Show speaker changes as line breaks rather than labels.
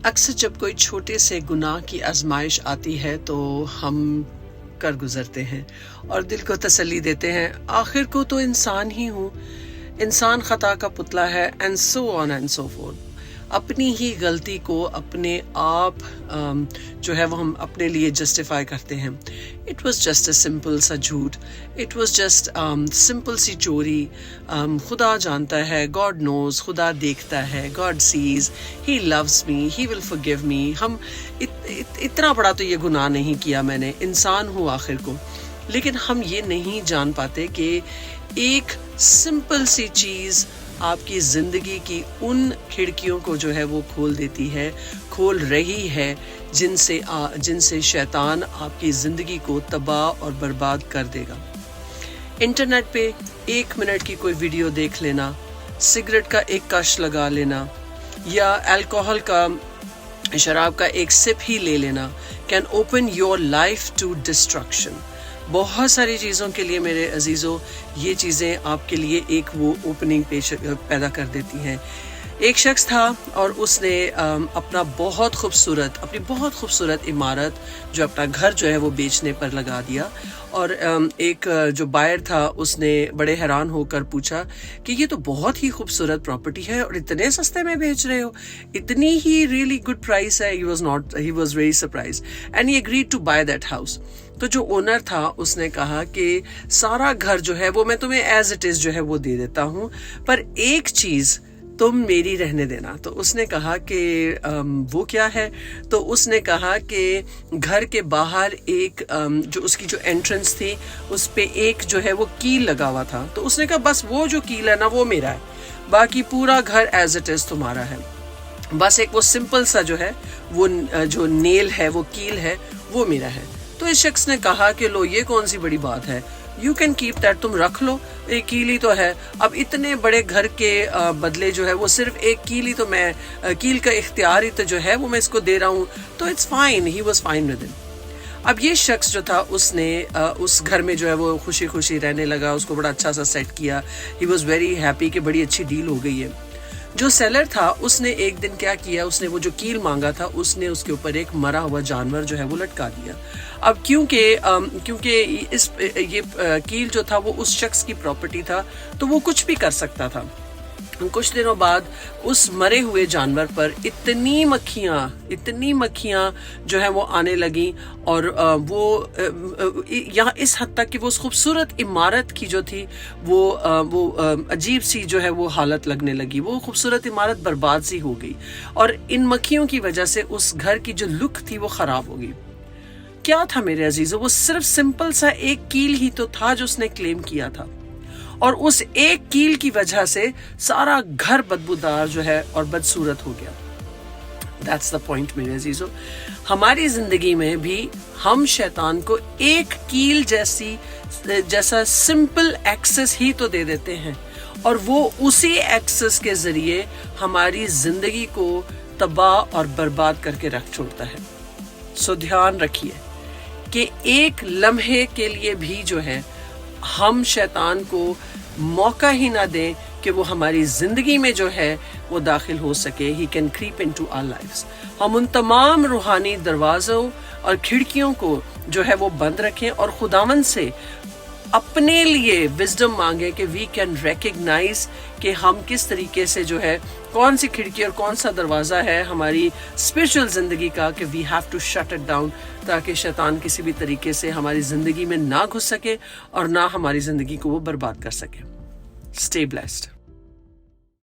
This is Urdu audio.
اکثر جب کوئی چھوٹے سے گناہ کی آزمائش آتی ہے تو ہم کر گزرتے ہیں اور دل کو تسلی دیتے ہیں، آخر کو تو انسان ہی ہوں، انسان خطا کا پتلا ہے، and so on and so forth. اپنی ہی غلطی کو اپنے آپ جو ہے وہ ہم اپنے لیے جسٹیفائی کرتے ہیں۔ It was just a simple سا جھوٹ، اٹ واز جسٹ سمپل سی چوری، خدا جانتا ہے، گاڈ نوز، خدا دیکھتا ہے، گاڈ سیز، ہی لوز می، ہی ول فورگیو می۔ ہم اتنا بڑا تو یہ گناہ نہیں کیا میں نے، انسان ہوں آخر کو۔ لیکن ہم یہ نہیں جان پاتے کہ ایک سمپل سی چیز آپ کی زندگی کی ان کھڑکیوں کو جو ہے وہ کھول دیتی ہے، کھول رہی ہے، جن سے شیطان آپ کی زندگی کو تباہ اور برباد کر دے گا۔ انٹرنیٹ پہ 1 منٹ کی کوئی ویڈیو دیکھ لینا، سگریٹ کا ایک کش لگا لینا، یا الکوہل کا، شراب کا ایک سپ ہی لے لینا، can open your life to destruction. بہت ساری چیزوں کے لیے میرے عزیزوں یہ چیزیں آپ کے لیے ایک وہ اوپننگ پیدا کر دیتی ہیں۔ ایک شخص تھا اور اس نے اپنی بہت خوبصورت عمارت جو اپنا گھر جو ہے وہ بیچنے پر لگا دیا، اور ایک جو بائر تھا اس نے بڑے حیران ہو کر پوچھا کہ یہ تو بہت ہی خوبصورت پراپرٹی ہے اور اتنے سستے میں بیچ رہے ہو، اتنی ہی ریئلی گڈ پرائس ہے۔ he was very surprised and he agreed to buy that house۔ تو جو اونر تھا اس نے کہا کہ سارا گھر جو ہے وہ میں تمہیں ایز اٹ از جو ہے وہ دے دیتا ہوں، پر ایک چیز تم میری رہنے دینا۔ تو اس نے کہا کہ وہ کیا ہے؟ تو اس نے کہا کہ گھر کے باہر ایک جو اس کی جو انٹرنس تھی اس پہ ایک جو ہے وہ کیل لگا ہوا تھا، تو اس نے کہا بس وہ جو کیل ہے نا وہ میرا ہے، باقی پورا گھر ایز اٹ از تمہارا ہے، بس ایک وہ سمپل سا جو ہے وہ جو نیل ہے، وہ کیل ہے، وہ میرا ہے۔ تو اس شخص نے کہا کہ لو یہ کون سی بڑی بات ہے، یو کین کیپ دیٹ، تم رکھ لو، ایک کیل ہی تو ہے، اب اتنے بڑے گھر کے بدلے جو ہے وہ صرف ایک کیل ہی تو، میں کیل کا اختیار ہی تو جو ہے وہ میں اس کو دے رہا ہوں، تو it's fine, he was fine with it. اب یہ شخص جو تھا اس نے اس گھر میں جو ہے وہ خوشی خوشی رہنے لگا، اس کو بڑا اچھا سا سیٹ کیا، ہی واز ویری ہیپی کہ بڑی اچھی ڈیل ہو گئی ہے۔ جو سیلر تھا اس نے ایک دن کیا کیا، اس نے وہ جو کیل مانگا تھا اس نے اس کے اوپر ایک مرا ہوا جانور جو ہے وہ لٹکا دیا۔ اب کیونکہ یہ کیل جو تھا وہ اس شخص کی پراپرٹی تھا تو وہ کچھ بھی کر سکتا تھا۔ کچھ دنوں بعد اس مرے ہوئے جانور پر اتنی مکھیاں جو ہے وہ آنے لگیں، اور وہ یہاں اس حد تک کہ وہ اس خوبصورت عمارت کی جو تھی وہ عجیب سی جو ہے وہ حالت لگنے لگی، وہ خوبصورت عمارت برباد سی ہو گئی، اور ان مکھیوں کی وجہ سے اس گھر کی جو لک تھی وہ خراب ہو گئی۔ کیا تھا میرے عزیزو؟ وہ صرف سمپل سا ایک کیل ہی تو تھا جو اس نے کلیم کیا تھا، اور اس ایک کیل کی وجہ سے سارا گھر بدبودار جو ہے اور بدصورت ہو گیا۔ That's the point میرے عزیزو۔ ہماری زندگی میں بھی ہم شیطان کو ایک کیل جیسا سمپل ایکسس ہی تو دے دیتے ہیں، اور وہ اسی ایکسس کے ذریعے ہماری زندگی کو تباہ اور برباد کر کے رکھ چھوڑتا ہے۔ سو دھیان رکھیے کہ ایک لمحے کے لیے بھی جو ہے ہم شیطان کو موقع ہی نہ دیں کہ وہ ہماری زندگی میں جو ہے وہ داخل ہو سکے۔ He can creep into our lives۔ ہم ان تمام روحانی دروازوں اور کھڑکیوں کو جو ہے وہ بند رکھیں، اور خداوند سے اپنے لیے وزڈم مانگے کہ وی کین ریکگنائز کہ ہم کس طریقے سے جو ہے کون سی کھڑکی اور کون سا دروازہ ہے ہماری اسپرچل زندگی کا، کہ we have to shut it down, تاکہ شیطان کسی بھی طریقے سے ہماری زندگی میں نہ گھس سکے اور نہ ہماری زندگی کو وہ برباد کر سکے۔ Stay blessed.